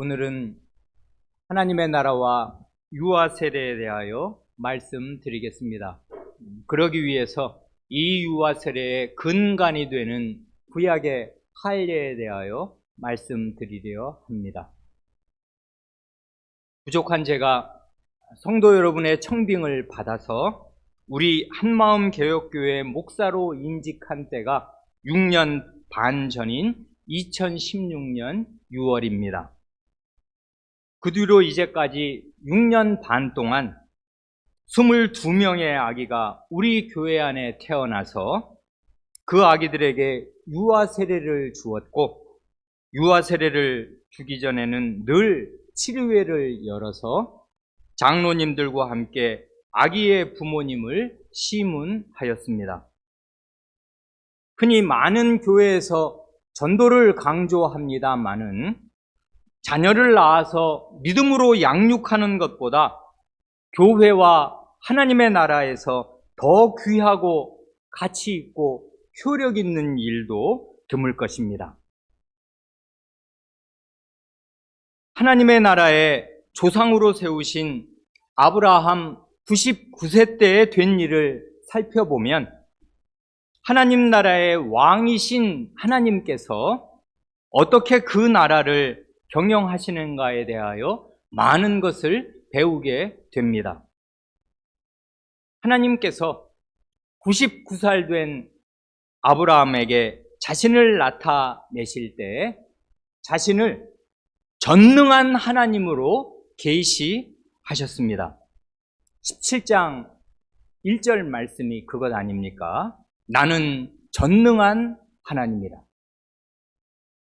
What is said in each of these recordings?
오늘은 하나님의 나라와 유아 세례에 대하여 말씀드리겠습니다. 그러기 위해서 이 유아 세례의 근간이 되는 구약의 할례에 대하여 말씀드리려 합니다. 부족한 제가 성도 여러분의 청빙을 받아서 우리 한마음 개혁교회 목사로 임직한 때가 6년 반 전인 2016년 6월입니다. 그 뒤로 이제까지 6년 반 동안 22명의 아기가 우리 교회 안에 태어나서 그 아기들에게 유아 세례를 주었고, 유아 세례를 주기 전에는 늘 치료회를 열어서 장로님들과 함께 아기의 부모님을 시문하였습니다. 흔히 많은 교회에서 전도를 강조합니다마는 자녀를 낳아서 믿음으로 양육하는 것보다 교회와 하나님의 나라에서 더 귀하고 가치 있고 효력 있는 일도 드물 것입니다. 하나님의 나라에 조상으로 세우신 아브라함 99세 때에 된 일을 살펴보면 하나님 나라의 왕이신 하나님께서 어떻게 그 나라를 경영하시는가에 대하여 많은 것을 배우게 됩니다. 하나님께서 99살 된 아브라함에게 자신을 나타내실 때 자신을 전능한 하나님으로 계시하셨습니다. 17장 1절 말씀이 그것 아닙니까? 나는 전능한 하나님이라.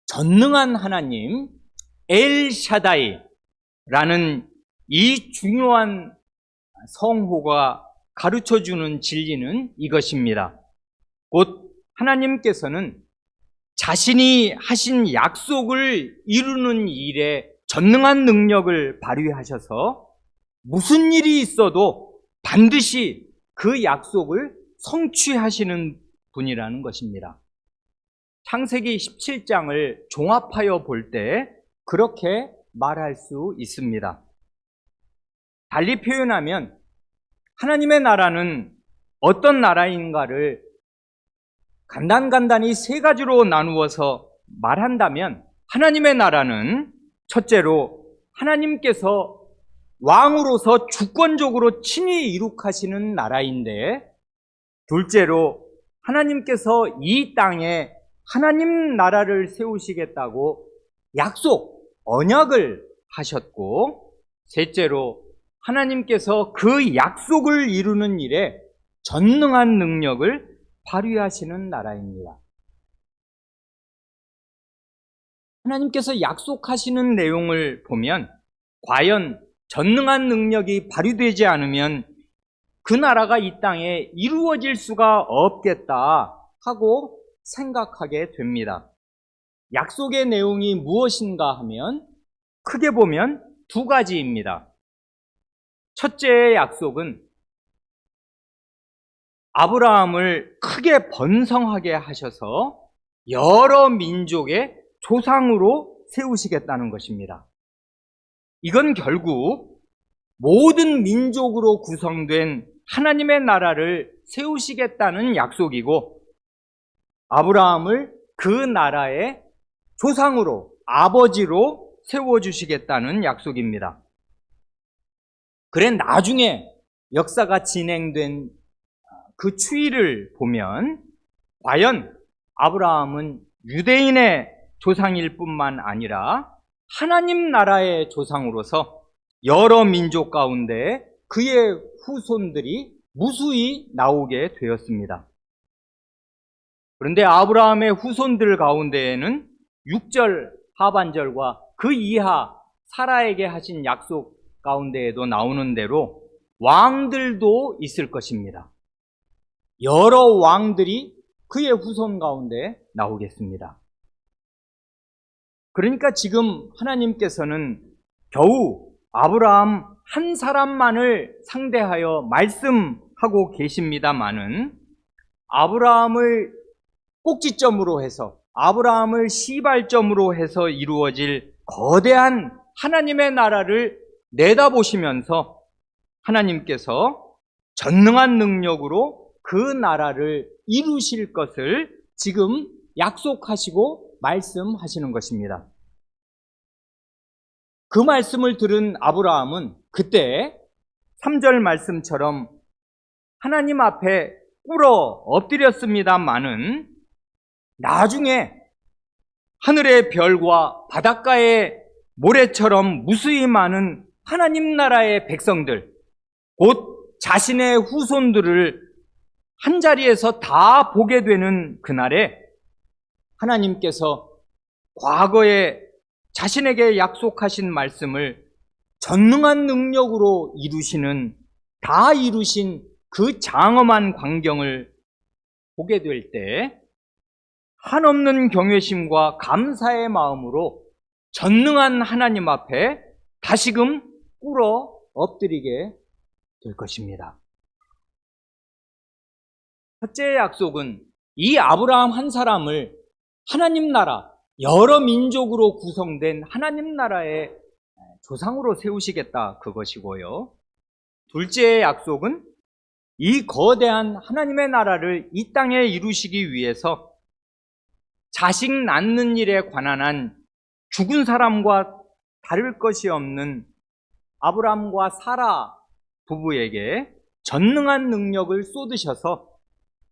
전능한 하나님, 엘샤다이라는 이 중요한 성호가 가르쳐주는 진리는 이것입니다. 곧 하나님께서는 자신이 하신 약속을 이루는 일에 전능한 능력을 발휘하셔서 무슨 일이 있어도 반드시 그 약속을 성취하시는 분이라는 것입니다. 창세기 17장을 종합하여 볼 때 그렇게 말할 수 있습니다. 달리 표현하면 하나님의 나라는 어떤 나라인가를 간단히 세 가지로 나누어서 말한다면 하나님의 나라는 첫째로 하나님께서 왕으로서 주권적으로 친히 이룩하시는 나라인데, 둘째로 하나님께서 이 땅에 하나님 나라를 세우시겠다고 약속, 언약을 하셨고, 셋째로 하나님께서 그 약속을 이루는 일에 전능한 능력을 발휘하시는 나라입니다. 하나님께서 약속하시는 내용을 보면 과연 전능한 능력이 발휘되지 않으면 그 나라가 이 땅에 이루어질 수가 없겠다 하고 생각하게 됩니다. 약속의 내용이 무엇인가 하면 크게 보면 두 가지입니다. 첫째의 약속은 아브라함을 크게 번성하게 하셔서 여러 민족의 조상으로 세우시겠다는 것입니다. 이건 결국 모든 민족으로 구성된 하나님의 나라를 세우시겠다는 약속이고, 아브라함을 그 나라의 조상으로, 아버지로 세워주시겠다는 약속입니다. 그래 나중에 역사가 진행된 그 추이를 보면 과연 아브라함은 유대인의 조상일 뿐만 아니라 하나님 나라의 조상으로서 여러 민족 가운데 그의 후손들이 무수히 나오게 되었습니다. 그런데 아브라함의 후손들 가운데에는 6절 하반절과 그 이하 사라에게 하신 약속 가운데에도 나오는 대로 왕들도 있을 것입니다. 여러 왕들이 그의 후손 가운데 나오겠습니다. 그러니까 지금 하나님께서는 겨우 아브라함 한 사람만을 상대하여 말씀하고 계십니다마는 아브라함을 꼭지점으로 해서, 아브라함을 시발점으로 해서 이루어질 거대한 하나님의 나라를 내다보시면서 하나님께서 전능한 능력으로 그 나라를 이루실 것을 지금 약속하시고 말씀하시는 것입니다. 그 말씀을 들은 아브라함은 그때 3절 말씀처럼 하나님 앞에 꿇어 엎드렸습니다마는 나중에 하늘의 별과 바닷가의 모래처럼 무수히 많은 하나님 나라의 백성들, 곧 자신의 후손들을 한자리에서 다 보게 되는 그날에 하나님께서 과거에 자신에게 약속하신 말씀을 전능한 능력으로 다 이루신 그 장엄한 광경을 보게 될 때 한없는 경외심과 감사의 마음으로 전능한 하나님 앞에 다시금 꿇어 엎드리게 될 것입니다. 첫째 약속은 이 아브라함 한 사람을 하나님 나라, 여러 민족으로 구성된 하나님 나라의 조상으로 세우시겠다 그것이고요. 둘째 약속은 이 거대한 하나님의 나라를 이 땅에 이루시기 위해서 자식 낳는 일에 관한 한 죽은 사람과 다를 것이 없는 아브라함과 사라 부부에게 전능한 능력을 쏟으셔서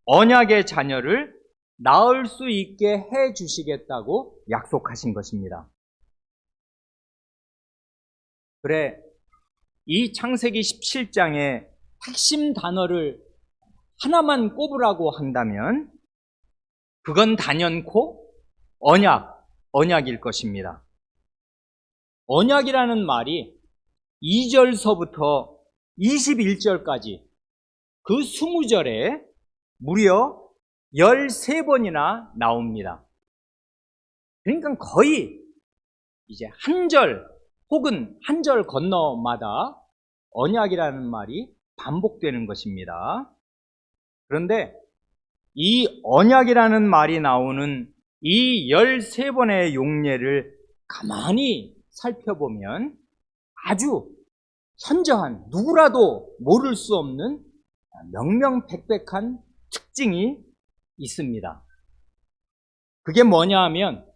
언약의 자녀를 낳을 수 있게 해 주시겠다고 약속하신 것입니다. 그래, 이 창세기 17장의 핵심 단어를 하나만 꼽으라고 한다면 그건 단연코 언약일 것입니다. 언약이라는 말이 2절서부터 21절까지 그 20절에 무려 13번이나 나옵니다. 그러니까 거의 이제 한 절 혹은 한 절 건너마다 언약이라는 말이 반복되는 것입니다. 그런데 이 언약이라는 말이 나오는 이 13번의 용례를 가만히 살펴보면 아주 현저한 누구라도 모를 수 없는 명명백백한 특징이 있습니다. 그게 뭐냐 하면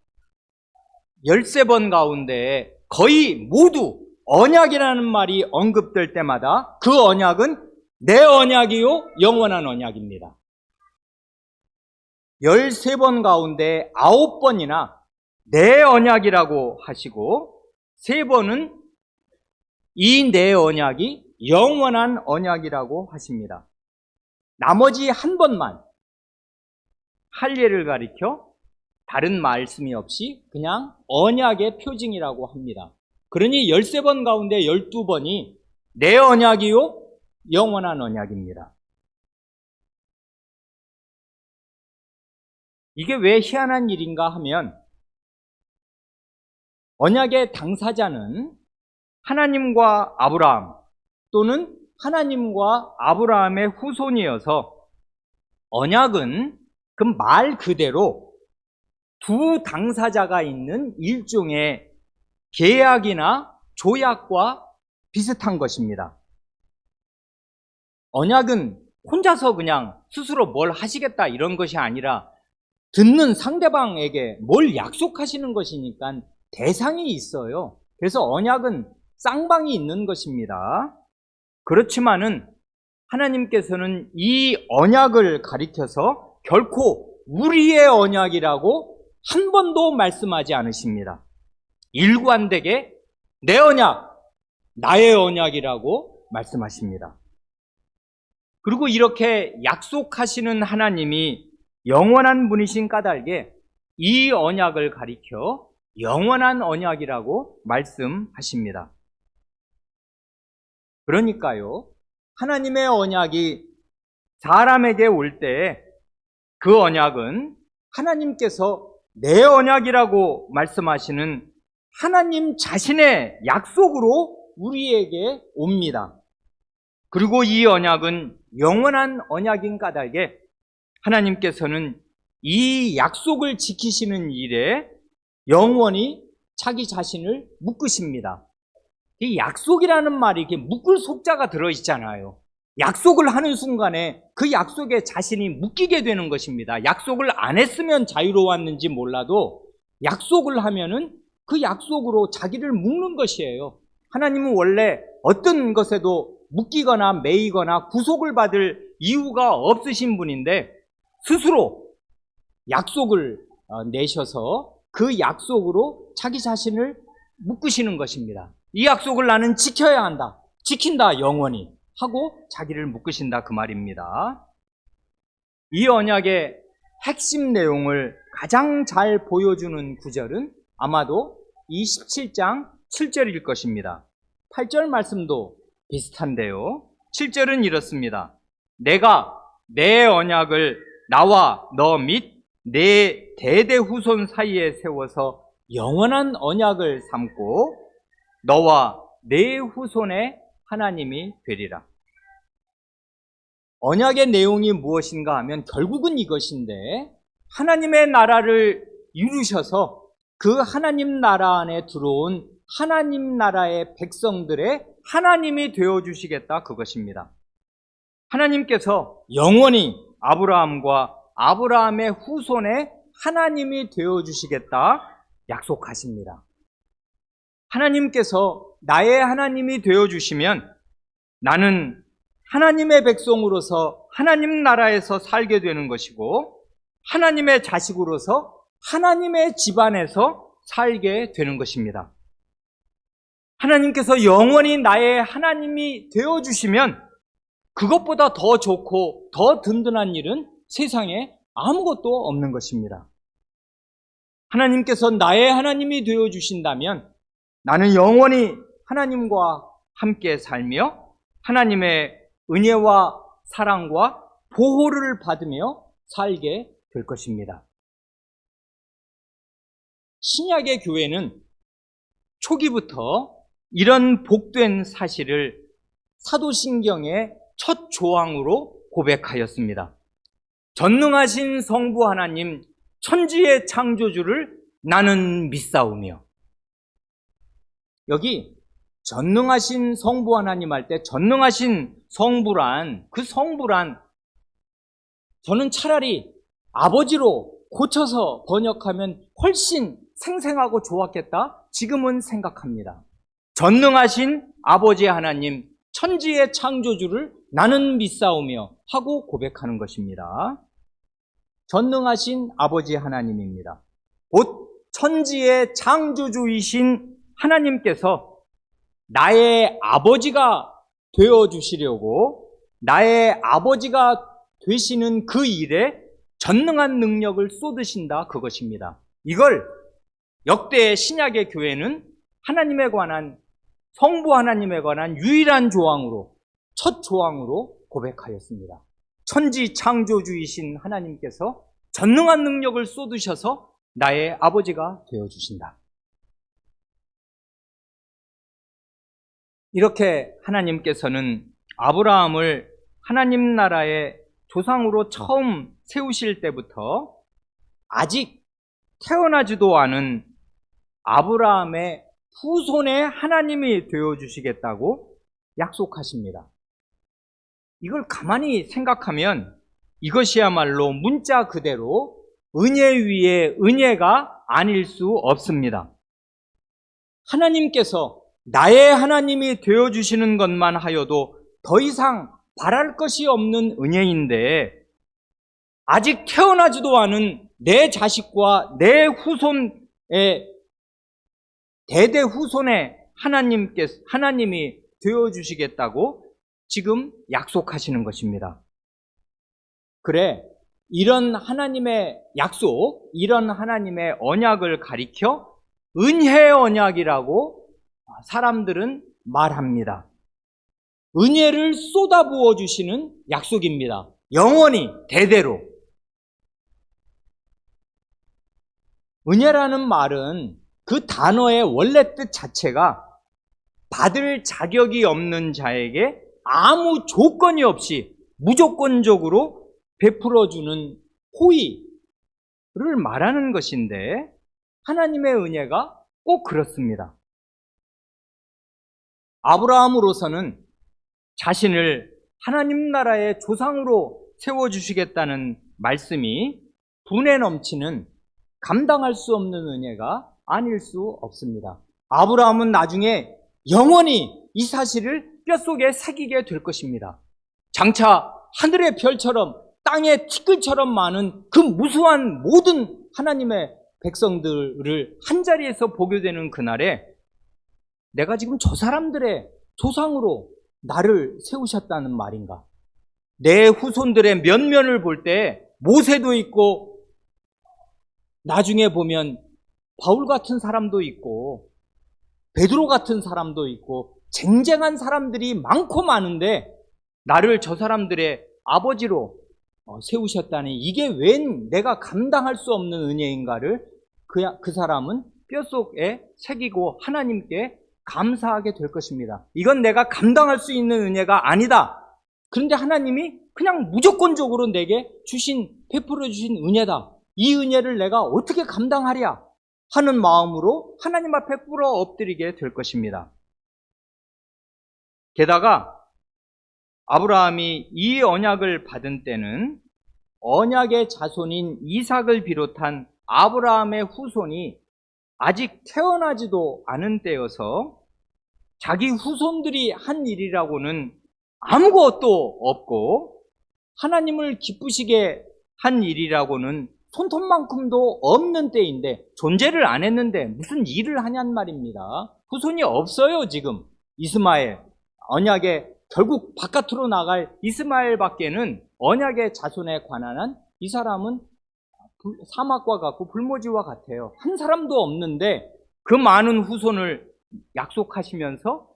13번 가운데 거의 모두 언약이라는 말이 언급될 때마다 그 언약은 내 언약이요 영원한 언약입니다. 13번 가운데 9번이나 내 언약이라고 하시고 3번은 이 내 언약이 영원한 언약이라고 하십니다. 나머지 한 번만 할례를 가리켜 다른 말씀이 없이 그냥 언약의 표징이라고 합니다. 그러니 13번 가운데 12번이 내 언약이요 영원한 언약입니다. 이게 왜 희한한 일인가 하면 언약의 당사자는 하나님과 아브라함 또는 하나님과 아브라함의 후손이어서 언약은 그 말 그대로 두 당사자가 있는 일종의 계약이나 조약과 비슷한 것입니다. 언약은 혼자서 그냥 스스로 뭘 하시겠다 이런 것이 아니라 듣는 상대방에게 뭘 약속하시는 것이니까 대상이 있어요. 그래서 언약은 쌍방이 있는 것입니다. 그렇지만은 하나님께서는 이 언약을 가리켜서 결코 우리의 언약이라고 한 번도 말씀하지 않으십니다. 일관되게 내 언약, 나의 언약이라고 말씀하십니다. 그리고 이렇게 약속하시는 하나님이 영원한 분이신 까닭에 이 언약을 가리켜 영원한 언약이라고 말씀하십니다. 그러니까요, 하나님의 언약이 사람에게 올 때 그 언약은 하나님께서 내 언약이라고 말씀하시는 하나님 자신의 약속으로 우리에게 옵니다. 그리고 이 언약은 영원한 언약인 까닭에 하나님께서는 이 약속을 지키시는 일에 영원히 자기 자신을 묶으십니다. 이 약속이라는 말이 이렇게 묶을 속자가 들어있잖아요. 약속을 하는 순간에 그 약속에 자신이 묶이게 되는 것입니다. 약속을 안 했으면 자유로웠는지 몰라도 약속을 하면은 그 약속으로 자기를 묶는 것이에요. 하나님은 원래 어떤 것에도 묶이거나 매이거나 구속을 받을 이유가 없으신 분인데 스스로 약속을 내셔서 그 약속으로 자기 자신을 묶으시는 것입니다. 이 약속을 나는 지켜야 한다. 지킨다, 영원히. 하고 자기를 묶으신다, 그 말입니다. 이 언약의 핵심 내용을 가장 잘 보여주는 구절은 아마도 이 17장 7절일 것입니다. 8절 말씀도 비슷한데요. 7절은 이렇습니다. 내가 내 언약을 나와 너 및 내 대대 후손 사이에 세워서 영원한 언약을 삼고 너와 내 후손의 하나님이 되리라. 언약의 내용이 무엇인가 하면 결국은 이것인데, 하나님의 나라를 이루셔서 그 하나님 나라 안에 들어온 하나님 나라의 백성들의 하나님이 되어주시겠다, 그것입니다. 하나님께서 영원히 아브라함과 아브라함의 후손의 하나님이 되어주시겠다 약속하십니다. 하나님께서 나의 하나님이 되어주시면 나는 하나님의 백성으로서 하나님 나라에서 살게 되는 것이고, 하나님의 자식으로서 하나님의 집안에서 살게 되는 것입니다. 하나님께서 영원히 나의 하나님이 되어주시면 그것보다 더 좋고 더 든든한 일은 세상에 아무것도 없는 것입니다. 하나님께서 나의 하나님이 되어주신다면 나는 영원히 하나님과 함께 살며 하나님의 은혜와 사랑과 보호를 받으며 살게 될 것입니다. 신약의 교회는 초기부터 이런 복된 사실을 사도신경의 첫 조항으로 고백하였습니다. 전능하신 성부 하나님, 천지의 창조주를 나는 믿사오며. 여기 전능하신 성부 하나님 할 때 전능하신 성부란, 그 성부란 저는 차라리 아버지로 고쳐서 번역하면 훨씬 생생하고 좋았겠다, 지금은 생각합니다. 전능하신 아버지 하나님, 천지의 창조주를 나는 믿사오며 하고 고백하는 것입니다. 전능하신 아버지 하나님입니다. 곧 천지의 창조주이신 하나님께서 나의 아버지가 되어주시려고 나의 아버지가 되시는 그 일에 전능한 능력을 쏟으신다, 그것입니다. 이걸 역대 신약의 교회는 하나님에 관한, 성부 하나님에 관한 유일한 조항으로, 첫 조항으로 고백하였습니다. 천지 창조주이신 하나님께서 전능한 능력을 쏟으셔서 나의 아버지가 되어주신다. 이렇게 하나님께서는 아브라함을 하나님 나라의 조상으로 처음 세우실 때부터 아직 태어나지도 않은 아브라함의 후손의 하나님이 되어주시겠다고 약속하십니다. 이걸 가만히 생각하면 이것이야말로 문자 그대로 은혜 위에 은혜가 아닐 수 없습니다. 하나님께서 나의 하나님이 되어주시는 것만 하여도 더 이상 바랄 것이 없는 은혜인데, 아직 태어나지도 않은 내 자식과 내 후손의 대대 후손의 하나님이 되어주시겠다고 지금 약속하시는 것입니다. 그래, 이런 하나님의 약속, 이런 하나님의 언약을 가리켜 은혜의 언약이라고 사람들은 말합니다. 은혜를 쏟아부어 주시는 약속입니다. 영원히, 대대로. 은혜라는 말은 그 단어의 원래 뜻 자체가 받을 자격이 없는 자에게 아무 조건이 없이 무조건적으로 베풀어주는 호의를 말하는 것인데, 하나님의 은혜가 꼭 그렇습니다. 아브라함으로서는 자신을 하나님 나라의 조상으로 세워주시겠다는 말씀이 분에 넘치는 감당할 수 없는 은혜가 아닐 수 없습니다. 아브라함은 나중에 영원히 이 사실을 뼛속에 새기게 될 것입니다. 장차 하늘의 별처럼 땅의 티끌처럼 많은 그 무수한 모든 하나님의 백성들을 한자리에서 보게 되는 그날에 내가 지금 저 사람들의 조상으로 나를 세우셨다는 말인가? 내 후손들의 면면을 볼 때 모세도 있고 나중에 보면 바울 같은 사람도 있고 베드로 같은 사람도 있고 쟁쟁한 사람들이 많고 많은데 나를 저 사람들의 아버지로 세우셨다니 이게 웬 내가 감당할 수 없는 은혜인가를 그 사람은 뼛속에 새기고 하나님께 감사하게 될 것입니다. 이건 내가 감당할 수 있는 은혜가 아니다. 그런데 하나님이 그냥 무조건적으로 내게 베풀어 주신 은혜다. 이 은혜를 내가 어떻게 감당하랴 하는 마음으로 하나님 앞에 꿇어 엎드리게 될 것입니다. 게다가 아브라함이 이 언약을 받은 때는 언약의 자손인 이삭을 비롯한 아브라함의 후손이 아직 태어나지도 않은 때여서 자기 후손들이 한 일이라고는 아무것도 없고 하나님을 기쁘시게 한 일이라고는 손톱만큼도 없는 때인데 존재를 안 했는데 무슨 일을 하냔 말입니다. 후손이 없어요. 지금 이스마엘 언약에 결국 바깥으로 나갈 이스마엘밖에는 언약의 자손에 관한 한 이 사람은 사막과 같고 불모지와 같아요. 한 사람도 없는데 그 많은 후손을 약속하시면서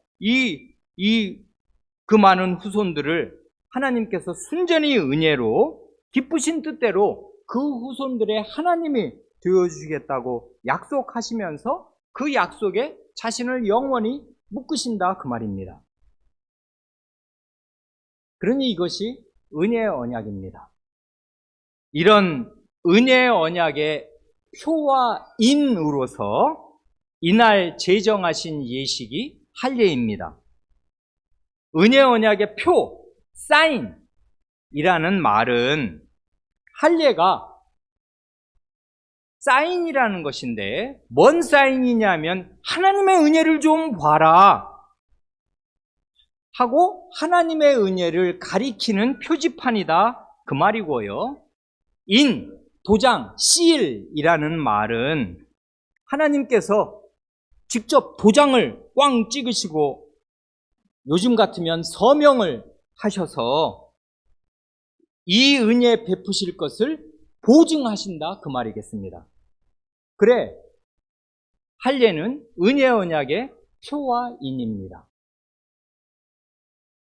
그 많은 후손들을 하나님께서 순전히 은혜로 기쁘신 뜻대로 그 후손들의 하나님이 되어주시겠다고 약속하시면서 그 약속에 자신을 영원히 묶으신다 그 말입니다. 그러니 이것이 은혜의 언약입니다. 이런 은혜의 언약의 표와 인으로서 이날 제정하신 예식이 할례입니다. 은혜의 언약의 표, 사인이라는 말은 할례가 사인이라는 것인데 뭔 사인이냐면 하나님의 은혜를 좀 봐라 하고 하나님의 은혜를 가리키는 표지판이다 그 말이고요. 도장, 시일이라는 말은 하나님께서 직접 도장을 꽝 찍으시고 요즘 같으면 서명을 하셔서 이 은혜 베푸실 것을 보증하신다 그 말이겠습니다. 그래, 할례는 은혜 언약의 표와 인입니다.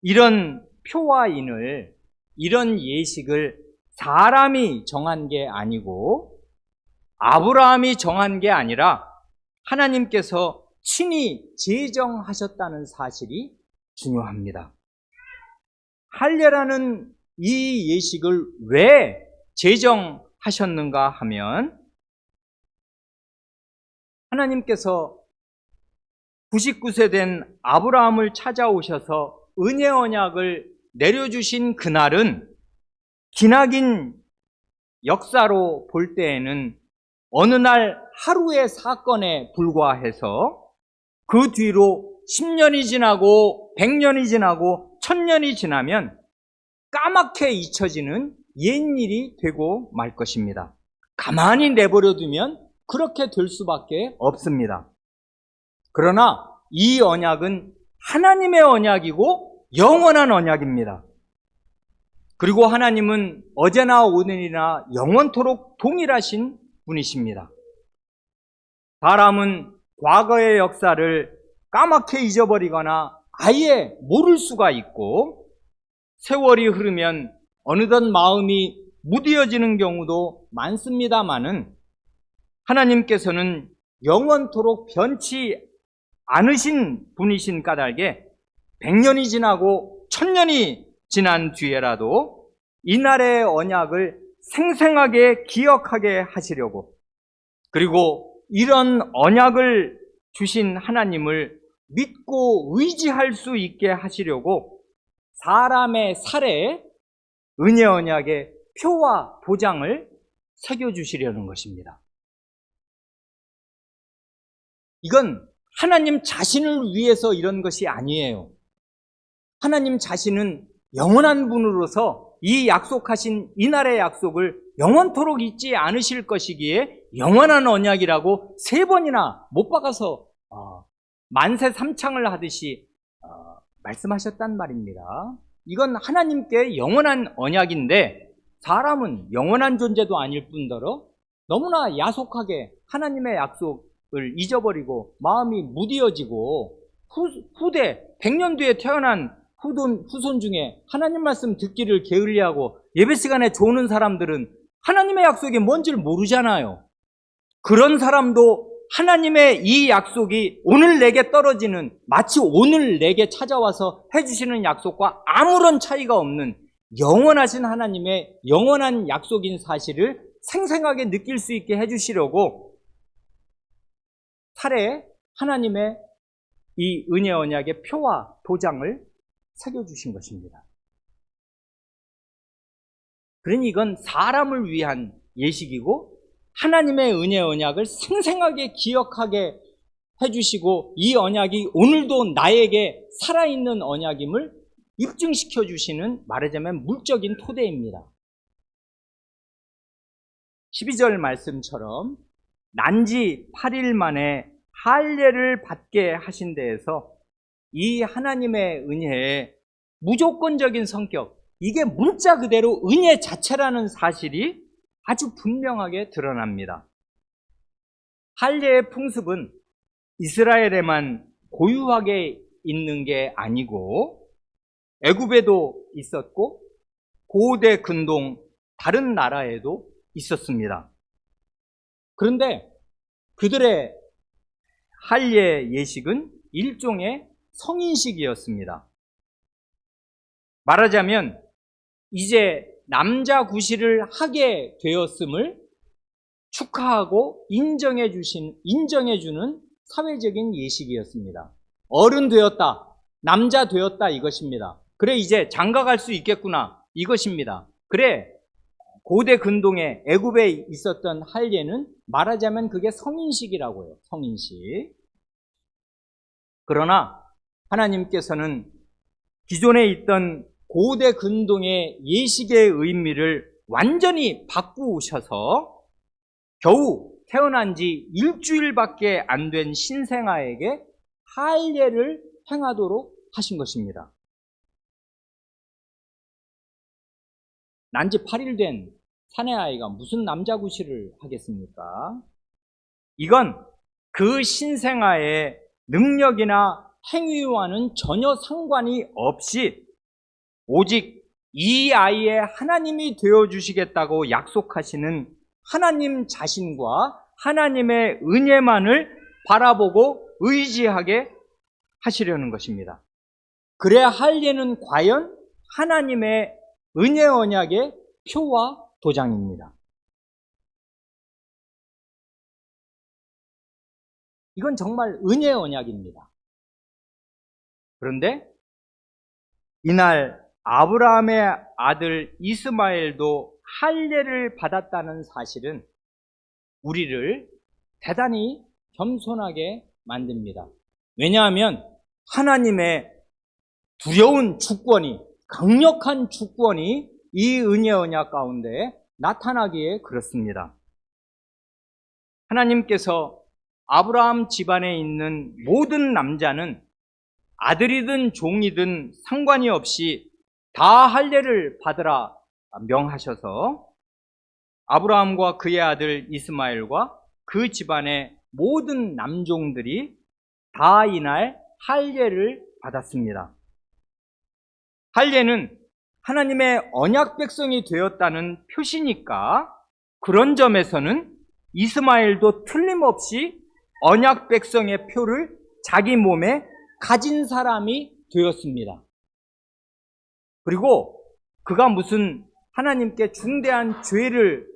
이런 표와 인을, 이런 예식을 사람이 정한 게 아니고 아브라함이 정한 게 아니라 하나님께서 친히 제정하셨다는 사실이 중요합니다. 할례라는 이 예식을 왜 제정하셨는가 하면 하나님께서 99세 된 아브라함을 찾아오셔서 은혜 언약을 내려주신 그날은 기나긴 역사로 볼 때에는 어느 날 하루의 사건에 불과해서 그 뒤로 10년이 지나고 100년이 지나고 1000년이 지나면 까맣게 잊혀지는 옛일이 되고 말 것입니다. 가만히 내버려 두면 그렇게 될 수밖에 없습니다. 그러나 이 언약은 하나님의 언약이고 영원한 언약입니다. 그리고 하나님은 어제나 오늘이나 영원토록 동일하신 분이십니다. 사람은 과거의 역사를 까맣게 잊어버리거나 아예 모를 수가 있고 세월이 흐르면 어느덧 마음이 무뎌지는 경우도 많습니다마는 하나님께서는 영원토록 변치 않으신 분이신 까닭에 100년이 지나고 1000년이 지난 뒤에라도 이날의 언약을 생생하게 기억하게 하시려고 그리고 이런 언약을 주신 하나님을 믿고 의지할 수 있게 하시려고 사람의 살에 은혜 언약의 표와 도장을 새겨주시려는 것입니다. 이건 하나님 자신을 위해서 이런 것이 아니에요. 하나님 자신은 영원한 분으로서 이 약속하신 이날의 약속을 영원토록 잊지 않으실 것이기에 영원한 언약이라고 3번이나 못 박아서 만세 삼창을 하듯이 말씀하셨단 말입니다. 이건 하나님께 영원한 언약인데 사람은 영원한 존재도 아닐 뿐더러 너무나 야속하게 하나님의 약속을 잊어버리고 마음이 무디어지고 후대 100년 뒤에 태어난 후손 중에 하나님 말씀 듣기를 게을리하고 예배 시간에 조는 사람들은 하나님의 약속이 뭔지를 모르잖아요. 그런 사람도 하나님의 이 약속이 오늘 내게 떨어지는, 마치 오늘 내게 찾아와서 해주시는 약속과 아무런 차이가 없는 영원하신 하나님의 영원한 약속인 사실을 생생하게 느낄 수 있게 해주시려고 살에 하나님의 이 은혜 언약의 표와 도장을 새겨주신 것입니다. 그러니 이건 사람을 위한 예식이고 하나님의 은혜 언약을 생생하게 기억하게 해주시고 이 언약이 오늘도 나에게 살아있는 언약임을 입증시켜 주시는, 말하자면 물적인 토대입니다. 12절 말씀처럼 난지 8일 만에 할례를 받게 하신 데에서 이 하나님의 은혜의 무조건적인 성격, 이게 문자 그대로 은혜 자체라는 사실이 아주 분명하게 드러납니다. 할례의 풍습은 이스라엘에만 고유하게 있는 게 아니고 애굽에도 있었고 고대 근동 다른 나라에도 있었습니다. 그런데 그들의 할례 예식은 일종의 성인식이었습니다. 말하자면 이제 남자 구실을 하게 되었음을 축하하고 인정해주는 사회적인 예식이었습니다. 어른 되었다, 남자 되었다 이것입니다. 그래 이제 장가갈 수 있겠구나 이것입니다. 그래 고대 근동에 애굽에 있었던 할례는 말하자면 그게 성인식이라고 해요. 성인식. 그러나 하나님께서는 기존에 있던 고대 근동의 예식의 의미를 완전히 바꾸셔서 겨우 태어난 지 일주일밖에 안 된 신생아에게 할례를 행하도록 하신 것입니다. 난지 8일 된 사내아이가 무슨 남자 구실을 하겠습니까? 이건 그 신생아의 능력이나 행위와는 전혀 상관이 없이 오직 이 아이의 하나님이 되어주시겠다고 약속하시는 하나님 자신과 하나님의 은혜만을 바라보고 의지하게 하시려는 것입니다. 그래야 할례는 과연 하나님의 은혜 언약의 표와 도장입니다. 이건 정말 은혜 언약입니다. 그런데 이날 아브라함의 아들 이스마엘도 할례를 받았다는 사실은 우리를 대단히 겸손하게 만듭니다. 왜냐하면 하나님의 두려운 주권이, 강력한 주권이 이 은혜 언약 가운데 나타나기에 그렇습니다. 하나님께서 아브라함 집안에 있는 모든 남자는 아들이든 종이든 상관이 없이 다 할례를 받으라 명하셔서 아브라함과 그의 아들 이스마엘과 그 집안의 모든 남종들이 다 이날 할례를 받았습니다. 할례는 하나님의 언약 백성이 되었다는 표시니까 그런 점에서는 이스마엘도 틀림없이 언약 백성의 표를 자기 몸에 가진 사람이 되었습니다. 그리고 그가 무슨 하나님께 중대한 죄를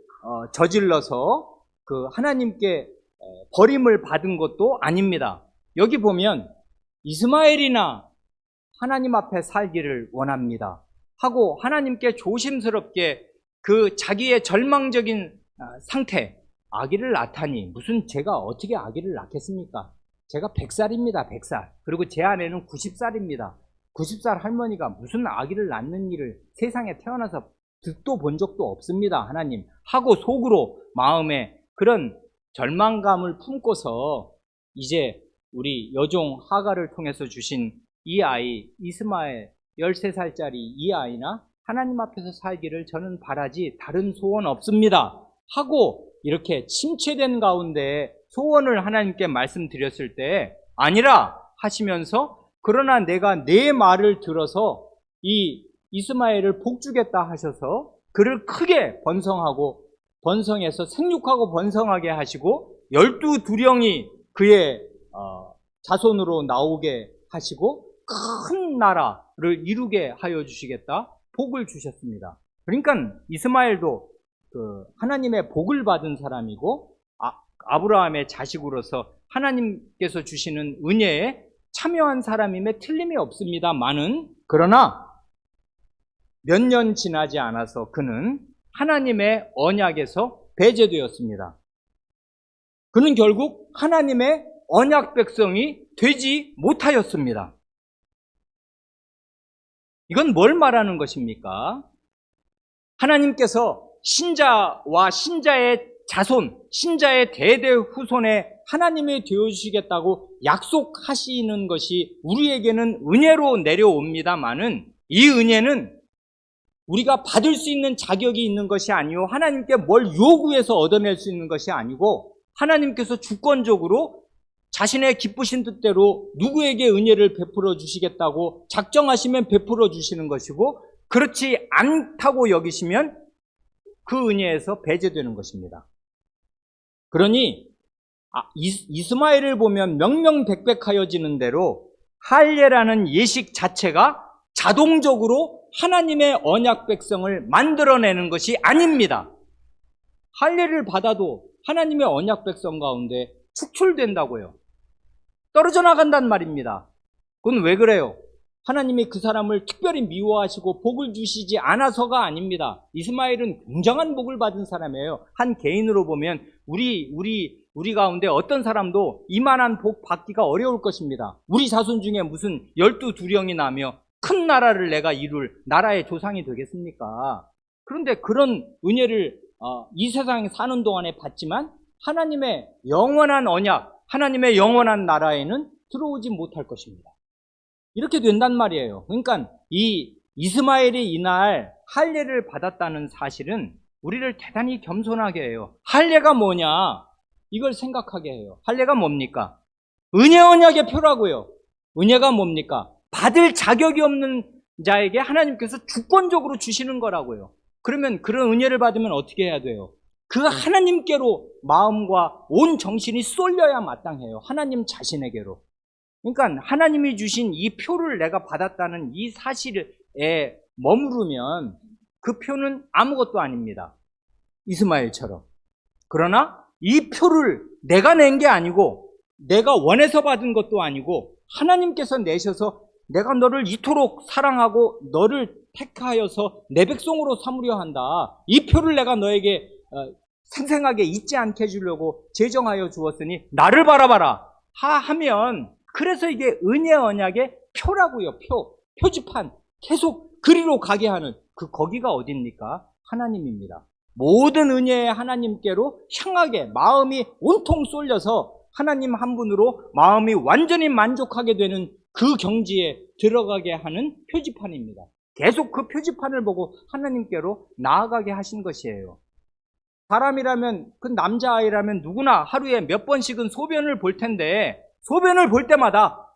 저질러서 그 하나님께 버림을 받은 것도 아닙니다. 여기 보면 이스마엘이나 하나님 앞에 살기를 원합니다 하고 하나님께 조심스럽게 그 자기의 절망적인 상태, 아기를 낳다니 무슨 제가 어떻게 아기를 낳겠습니까? 제가 100살입니다. 100살. 그리고 제 아내는 90살입니다. 90살 할머니가 무슨 아기를 낳는 일을 세상에 태어나서 듣도 본 적도 없습니다. 하나님 하고 속으로 마음에 그런 절망감을 품고서 이제 우리 여종 하가를 통해서 주신 이 아이 이스마엘 13살짜리 이 아이나 하나님 앞에서 살기를 저는 바라지 다른 소원 없습니다 하고 이렇게 침체된 가운데 소원을 하나님께 말씀드렸을 때 아니라 하시면서 그러나 내가 내 말을 들어서 이 이스마엘을 복주겠다 하셔서 그를 크게 번성해서 생육하고 번성하게 하시고 12두령이 그의 자손으로 나오게 하시고 큰 나라를 이루게 하여 주시겠다 복을 주셨습니다. 그러니까 이스마엘도 하나님의 복을 받은 사람이고 아브라함의 자식으로서 하나님께서 주시는 은혜에 참여한 사람임에 틀림이 없습니다만은 그러나 몇 년 지나지 않아서 그는 하나님의 언약에서 배제되었습니다. 그는 결국 하나님의 언약 백성이 되지 못하였습니다. 이건 뭘 말하는 것입니까? 하나님께서 신자와 신자의 자손, 신자의 대대 후손에 하나님이 되어주시겠다고 약속하시는 것이 우리에게는 은혜로 내려옵니다마는 이 은혜는 우리가 받을 수 있는 자격이 있는 것이 아니요 하나님께 뭘 요구해서 얻어낼 수 있는 것이 아니고 하나님께서 주권적으로 자신의 기쁘신 뜻대로 누구에게 은혜를 베풀어 주시겠다고 작정하시면 베풀어 주시는 것이고 그렇지 않다고 여기시면 그 은혜에서 배제되는 것입니다. 그러니 이스마엘을 보면 명명백백하여지는 대로 할례라는 예식 자체가 자동적으로 하나님의 언약 백성을 만들어내는 것이 아닙니다. 할례를 받아도 하나님의 언약 백성 가운데 축출된다고요. 떨어져 나간단 말입니다. 그건 왜 그래요? 하나님이 그 사람을 특별히 미워하시고 복을 주시지 않아서가 아닙니다. 이스마엘은 굉장한 복을 받은 사람이에요. 한 개인으로 보면 우리 가운데 어떤 사람도 이만한 복 받기가 어려울 것입니다. 우리 자손 중에 무슨 12두령이 나며 큰 나라를 내가 이룰 나라의 조상이 되겠습니까? 그런데 그런 은혜를 이 세상에 사는 동안에 받지만 하나님의 영원한 언약, 하나님의 영원한 나라에는 들어오지 못할 것입니다. 이렇게 된단 말이에요. 그러니까 이 이스마엘이 이날 할례를 받았다는 사실은 우리를 대단히 겸손하게 해요. 할례가 뭐냐? 이걸 생각하게 해요. 할례가 뭡니까? 은혜 언약의 표라고요. 은혜가 뭡니까? 받을 자격이 없는 자에게 하나님께서 주권적으로 주시는 거라고요. 그러면 그런 은혜를 받으면 어떻게 해야 돼요? 그 하나님께로 마음과 온 정신이 쏠려야 마땅해요. 하나님 자신에게로. 그러니까 하나님이 주신 이 표를 내가 받았다는 이 사실에 머무르면 그 표는 아무것도 아닙니다. 이스마엘처럼. 그러나 이 표를 내가 낸 게 아니고 내가 원해서 받은 것도 아니고 하나님께서 내셔서 내가 너를 이토록 사랑하고 너를 택하여서 내 백성으로 삼으려 한다. 이 표를 내가 너에게 생생하게 잊지 않게 해주려고 제정하여 주었으니 나를 바라봐라 하면 그래서 이게 은혜 언약의 표라고요. 표지판 계속 그리로 가게 하는 거기가 어딥니까? 하나님입니다. 모든 은혜의 하나님께로 향하게 마음이 온통 쏠려서 하나님 한 분으로 마음이 완전히 만족하게 되는 그 경지에 들어가게 하는 표지판입니다. 계속 그 표지판을 보고 하나님께로 나아가게 하신 것이에요. 사람이라면 그 남자아이라면 누구나 하루에 몇 번씩은 소변을 볼 텐데 소변을 볼 때마다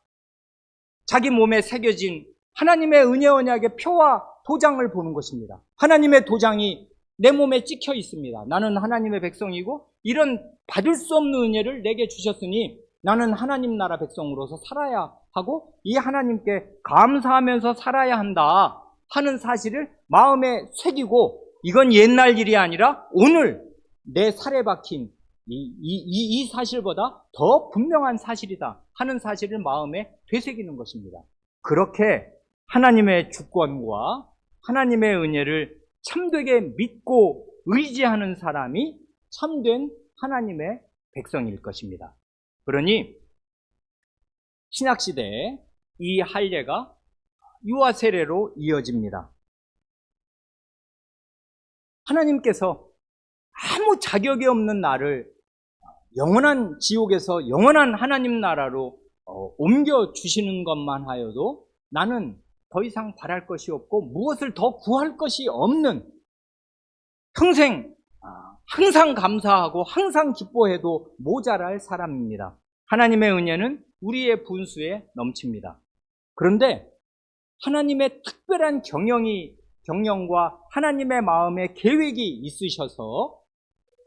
자기 몸에 새겨진 하나님의 은혜 언약의 표와 도장을 보는 것입니다. 하나님의 도장이 내 몸에 찍혀 있습니다. 나는 하나님의 백성이고 이런 받을 수 없는 은혜를 내게 주셨으니 나는 하나님 나라 백성으로서 살아야 하고 이 하나님께 감사하면서 살아야 한다 하는 사실을 마음에 새기고 이건 옛날 일이 아니라 오늘 내 살에 박힌 이 사실보다 더 분명한 사실이다 하는 사실을 마음에 되새기는 것입니다. 그렇게 하나님의 주권과 하나님의 은혜를 참되게 믿고 의지하는 사람이 참된 하나님의 백성일 것입니다. 그러니 신약시대에 이 할례가 유아 세례로 이어집니다. 하나님께서 아무 자격이 없는 나를 영원한 지옥에서 영원한 하나님 나라로 옮겨주시는 것만 하여도 나는 더 이상 바랄 것이 없고 무엇을 더 구할 것이 없는, 평생 항상 감사하고 항상 기뻐해도 모자랄 사람입니다. 하나님의 은혜는 우리의 분수에 넘칩니다. 그런데 하나님의 특별한 경영과 하나님의 마음의 계획이 있으셔서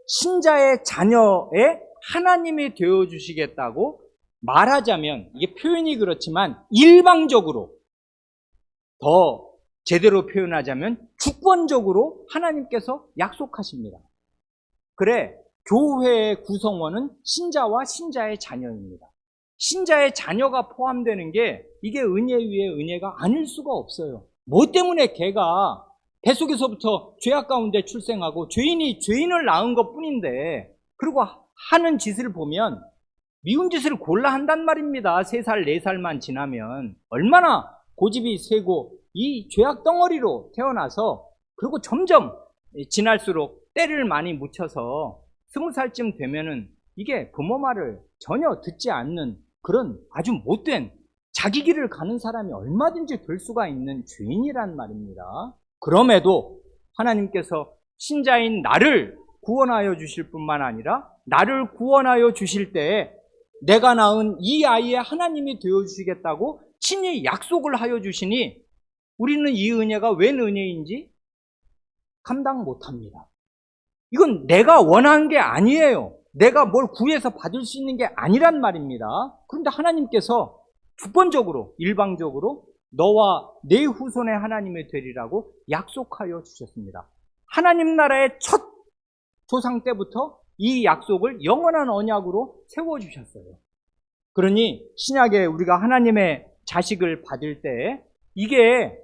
신자의 자녀에 하나님이 되어주시겠다고 말하자면, 이게 표현이 그렇지만 일방적으로, 더 제대로 표현하자면 주권적으로 하나님께서 약속하십니다. 그래, 교회의 구성원은 신자와 신자의 자녀입니다. 신자의 자녀가 포함되는 게 이게 은혜 위에 은혜가 아닐 수가 없어요. 뭐 때문에 걔가 뱃속에서부터 죄악 가운데 출생하고 죄인이 죄인을 낳은 것 뿐인데, 그리고 하는 짓을 보면 미운 짓을 골라 한단 말입니다. 3살, 4살만 지나면. 얼마나 고집이 세고 이 죄악 덩어리로 태어나서, 그리고 점점 지날수록 때를 많이 묻혀서 20살쯤 되면은 이게 부모 말을 전혀 듣지 않는 그런 아주 못된 자기 길을 가는 사람이 얼마든지 될 수가 있는 죄인이란 말입니다. 그럼에도 하나님께서 신자인 나를 구원하여 주실 뿐만 아니라 나를 구원하여 주실 때에 내가 낳은 이 아이의 하나님이 되어주시겠다고 친히 약속을 하여 주시니 우리는 이 은혜가 웬 은혜인지 감당 못합니다. 이건 내가 원한 게 아니에요. 내가 뭘 구해서 받을 수 있는 게 아니란 말입니다. 그런데 하나님께서 주권적으로, 일방적으로 너와 내 후손의 하나님이 되리라고 약속하여 주셨습니다. 하나님 나라의 첫 조상 때부터 이 약속을 영원한 언약으로 세워주셨어요. 그러니 신약에 우리가 하나님의 자식을 받을 때 이게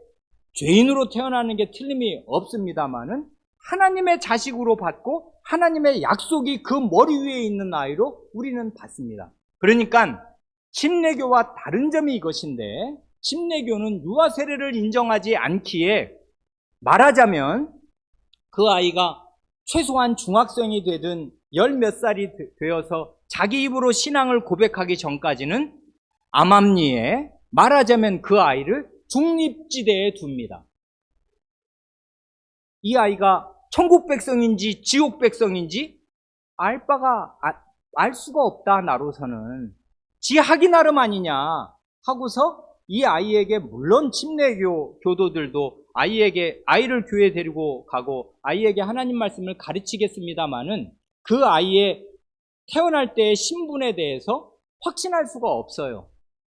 죄인으로 태어나는 게 틀림이 없습니다만은 하나님의 자식으로 받고 하나님의 약속이 그 머리 위에 있는 아이로 우리는 받습니다. 그러니까 침례교와 다른 점이 이것인데, 침례교는 유아 세례를 인정하지 않기에 말하자면 그 아이가 최소한 중학생이 되든 열 몇 살이 되어서 자기 입으로 신앙을 고백하기 전까지는 암암리에 말하자면 그 아이를 중립지대에 둡니다. 이 아이가 천국 백성인지 지옥 백성인지 알 수가 없다. 나로서는 지 하기 나름 아니냐 하고서 이 아이에게, 물론 침례교 교도들도 아이를 교회에 데리고 가고 아이에게 하나님 말씀을 가르치겠습니다마는 그 아이의 태어날 때의 신분에 대해서 확신할 수가 없어요.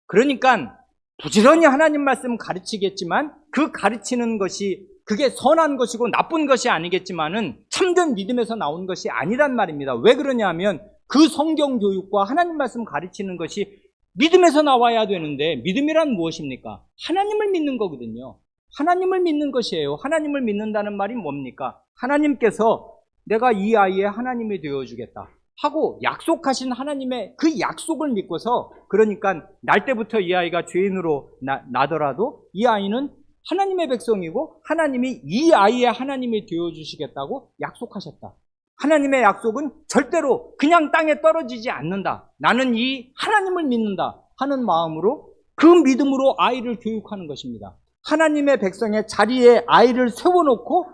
그러니까 부지런히 하나님 말씀 가르치겠지만 그 가르치는 것이 그게 선한 것이고 나쁜 것이 아니겠지만은 참된 믿음에서 나온 것이 아니란 말입니다. 왜 그러냐면 그 성경 교육과 하나님 말씀 가르치는 것이 믿음에서 나와야 되는데, 믿음이란 무엇입니까? 하나님을 믿는 거거든요. 하나님을 믿는 것이에요. 하나님을 믿는다는 말이 뭡니까? 하나님께서 내가 이 아이의 하나님이 되어주겠다 하고 약속하신 하나님의 그 약속을 믿고서, 그러니까 날 때부터 이 아이가 죄인으로 나더라도 이 아이는 하나님의 백성이고 하나님이 이 아이의 하나님이 되어주시겠다고 약속하셨다. 하나님의 약속은 절대로 그냥 땅에 떨어지지 않는다. 나는 이 하나님을 믿는다 하는 마음으로, 그 믿음으로 아이를 교육하는 것입니다. 하나님의 백성의 자리에 아이를 세워놓고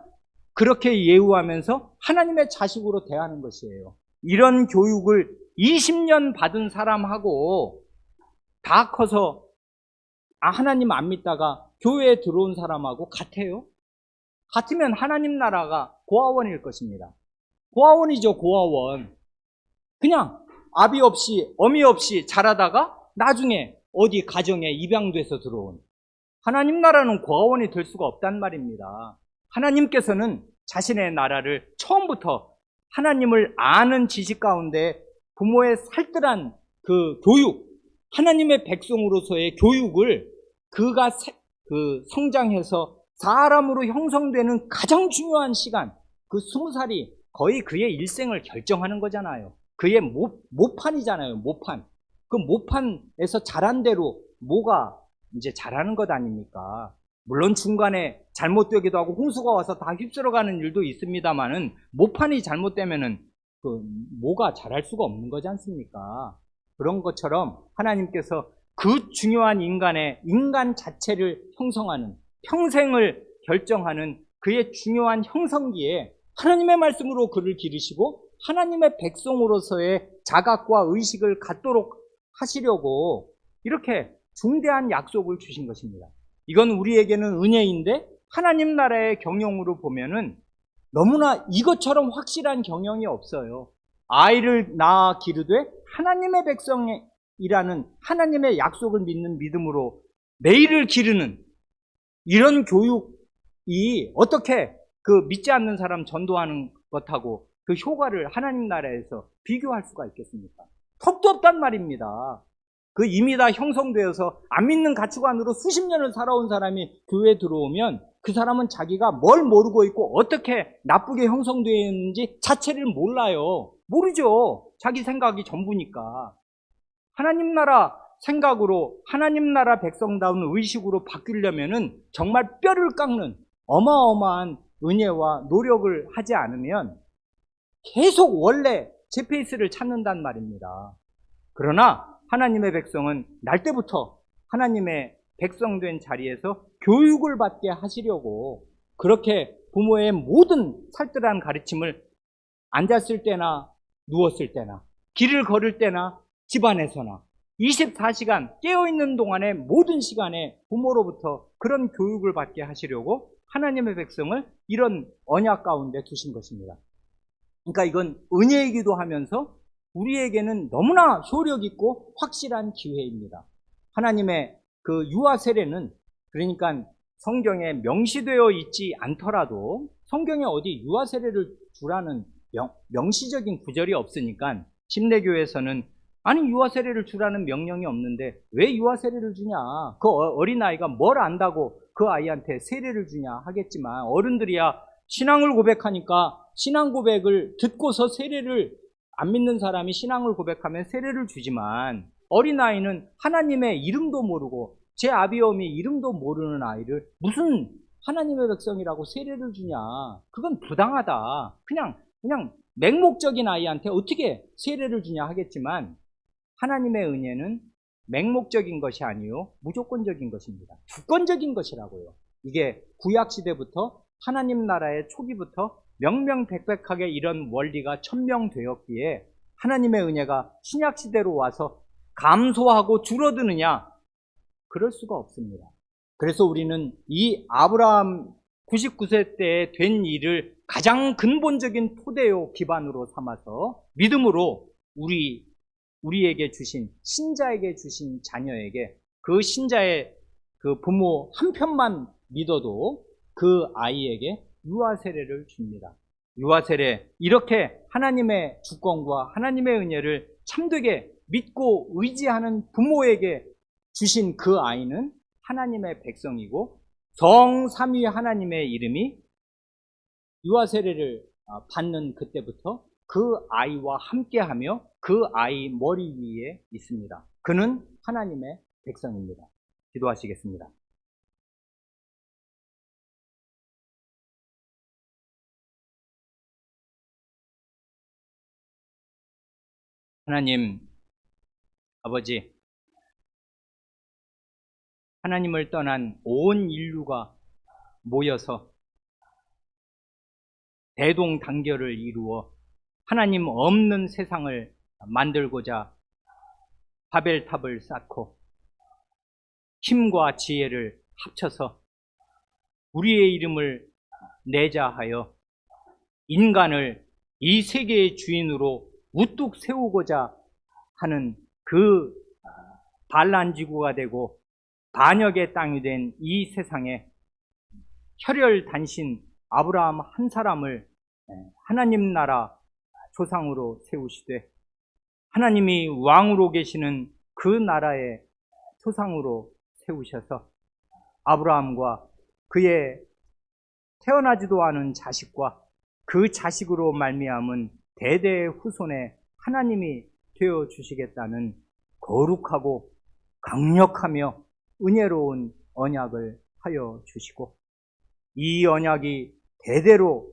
그렇게 예우하면서 하나님의 자식으로 대하는 것이에요. 이런 교육을 20년 받은 사람하고 다 커서 하나님 안 믿다가 교회에 들어온 사람하고 같아요? 같으면 하나님 나라가 고아원일 것입니다. 고아원이죠, 고아원. 그냥 아비 없이 어미 없이 자라다가 나중에 어디 가정에 입양돼서 들어온, 하나님 나라는 고아원이 될 수가 없단 말입니다. 하나님께서는 자신의 나라를 처음부터 하나님을 아는 지식 가운데 부모의 살뜰한 그 교육, 하나님의 백성으로서의 교육을 그가 성장해서 사람으로 형성되는 가장 중요한 시간, 그 20살이 거의 그의 일생을 결정하는 거잖아요. 그의 모판이잖아요. 모판. 그 모판에서 자란 대로 뭐가 이제 자라는 것 아닙니까? 물론 중간에 잘못되기도 하고 홍수가 와서 다 휩쓸어가는 일도 있습니다만은 모판이 잘못되면은 그 뭐가 자랄 수가 없는 거지 않습니까? 그런 것처럼 하나님께서 그 중요한 인간 자체를 형성하는, 평생을 결정하는 그의 중요한 형성기에 하나님의 말씀으로 그를 기르시고 하나님의 백성으로서의 자각과 의식을 갖도록 하시려고 이렇게 중대한 약속을 주신 것입니다. 이건 우리에게는 은혜인데 하나님 나라의 경영으로 보면은 너무나 이것처럼 확실한 경영이 없어요. 아이를 낳아 기르되 하나님의 백성이라는 하나님의 약속을 믿는 믿음으로 매일을 기르는 이런 교육이 어떻게 그 믿지 않는 사람 전도하는 것하고 그 효과를 하나님 나라에서 비교할 수가 있겠습니까? 턱도 없단 말입니다. 그 이미 다 형성되어서 안 믿는 가치관으로 수십 년을 살아온 사람이 교회에 들어오면 그 사람은 자기가 뭘 모르고 있고 어떻게 나쁘게 형성되어 있는지 자체를 몰라요. 모르죠. 자기 생각이 전부니까. 하나님 나라 생각으로 하나님 나라 백성다운 의식으로 바뀌려면은 정말 뼈를 깎는 어마어마한 은혜와 노력을 하지 않으면 계속 원래 제 페이스를 찾는단 말입니다. 그러나 하나님의 백성은 날 때부터 하나님의 백성된 자리에서 교육을 받게 하시려고 그렇게 부모의 모든 살뜰한 가르침을 앉았을 때나 누웠을 때나 길을 걸을 때나 집안에서나 24시간 깨어있는 동안의 모든 시간에 부모로부터 그런 교육을 받게 하시려고 하나님의 백성을 이런 언약 가운데 두신 것입니다. 그러니까 이건 은혜이기도 하면서 우리에게는 너무나 효력 있고 확실한 기회입니다. 하나님의 그 유아 세례는 그러니까 성경에 명시되어 있지 않더라도 성경에 어디 유아 세례를 주라는 명시적인 구절이 없으니까 침례교에서는 아니 유아 세례를 주라는 명령이 없는데 왜 유아 세례를 주냐? 그 어린아이가 뭘 안다고 그 아이한테 세례를 주냐 하겠지만 어른들이야 신앙을 고백하니까 신앙 고백을 듣고서 세례를 안 믿는 사람이 신앙을 고백하면 세례를 주지만 어린아이는 하나님의 이름도 모르고 제 아비어미 이름도 모르는 아이를 무슨 하나님의 백성이라고 세례를 주냐. 그건 부당하다. 그냥 맹목적인 아이한테 어떻게 세례를 주냐 하겠지만 하나님의 은혜는 맹목적인 것이 아니요 무조건적인 것입니다. 주권적인 것이라고요. 이게 구약시대부터 하나님 나라의 초기부터 명명백백하게 이런 원리가 천명되었기에 하나님의 은혜가 신약시대로 와서 감소하고 줄어드느냐? 그럴 수가 없습니다. 그래서 우리는 이 아브라함 99세 때에 된 일을 가장 근본적인 토대요 기반으로 삼아서 믿음으로 우리에게 주신 신자에게 주신 자녀에게 그 신자의 그 부모 한 편만 믿어도 그 아이에게 유아 세례를 줍니다. 유아 세례 이렇게 하나님의 주권과 하나님의 은혜를 참되게 믿고 의지하는 부모에게 주신 그 아이는 하나님의 백성이고 성삼위 하나님의 이름이 유아 세례를 받는 그때부터 그 아이와 함께하며 그 아이 머리 위에 있습니다. 그는 하나님의 백성입니다. 기도하시겠습니다. 하나님 아버지, 하나님을 떠난 온 인류가 모여서 대동단결을 이루어 하나님 없는 세상을 만들고자 바벨탑을 쌓고 힘과 지혜를 합쳐서 우리의 이름을 내자 하여 인간을 이 세계의 주인으로 우뚝 세우고자 하는 그 반란지구가 되고 반역의 땅이 된 이 세상에 혈혈단신 아브라함 한 사람을 하나님 나라 조상으로 세우시되 하나님이 왕으로 계시는 그 나라의 조상으로 세우셔서 아브라함과 그의 태어나지도 않은 자식과 그 자식으로 말미암은 대대의 후손에 하나님이 되어 주시겠다는 거룩하고 강력하며 은혜로운 언약을 하여 주시고, 이 언약이 대대로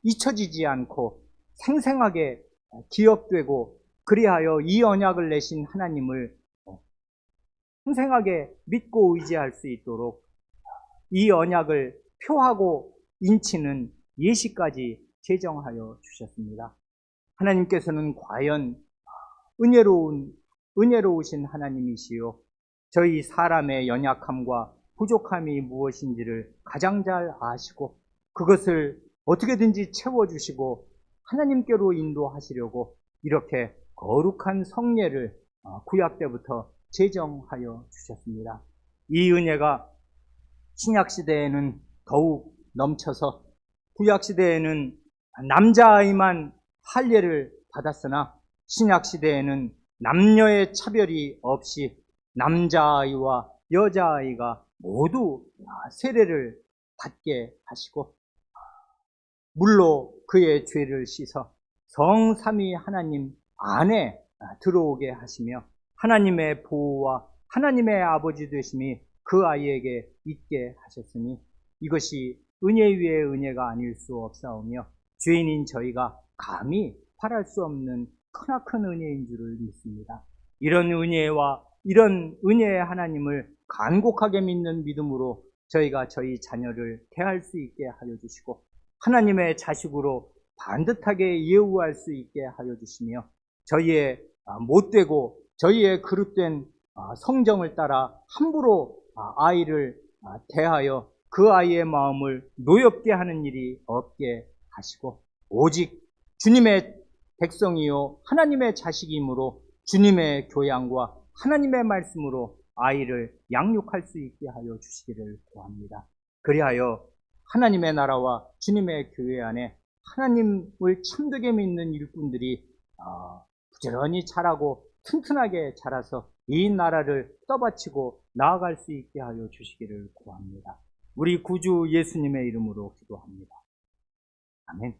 잊혀지지 않고 생생하게 기억되고, 그리하여 이 언약을 내신 하나님을 생생하게 믿고 의지할 수 있도록 이 언약을 표하고 인치는 예시까지 제정하여 주셨습니다. 하나님께서는 과연 은혜로우신 하나님이시요, 저희 사람의 연약함과 부족함이 무엇인지를 가장 잘 아시고 그것을 어떻게든지 채워주시고 하나님께로 인도하시려고 이렇게 거룩한 성례를 구약 때부터 제정하여 주셨습니다. 이 은혜가 신약시대에는 더욱 넘쳐서 구약시대에는 남자아이만 할례를 받았으나 신약시대에는 남녀의 차별이 없이 남자아이와 여자아이가 모두 세례를 받게 하시고 물로 그의 죄를 씻어 성삼위 하나님 안에 들어오게 하시며 하나님의 보호와 하나님의 아버지 되심이 그 아이에게 있게 하셨으니 이것이 은혜 위에 은혜가 아닐 수 없사오며 죄인인 저희가 감히 바랄 수 없는 크나큰 은혜인 줄을 믿습니다. 이런 은혜와 이런 은혜의 하나님을 간곡하게 믿는 믿음으로 저희가 저희 자녀를 대할 수 있게 하여 주시고 하나님의 자식으로 반듯하게 예우할 수 있게 하여 주시며 저희의 못되고 저희의 그릇된 성정을 따라 함부로 아이를 대하여 그 아이의 마음을 노엽게 하는 일이 없게 하시고 오직 주님의 백성이요 하나님의 자식이므로 주님의 교양과 하나님의 말씀으로 아이를 양육할 수 있게 하여 주시기를 구합니다. 그리하여 하나님의 나라와 주님의 교회 안에 하나님을 참되게 믿는 일꾼들이 부지런히 자라고 튼튼하게 자라서 이 나라를 떠받치고 나아갈 수 있게 하여 주시기를 구합니다. 우리 구주 예수님의 이름으로 기도합니다. 아멘.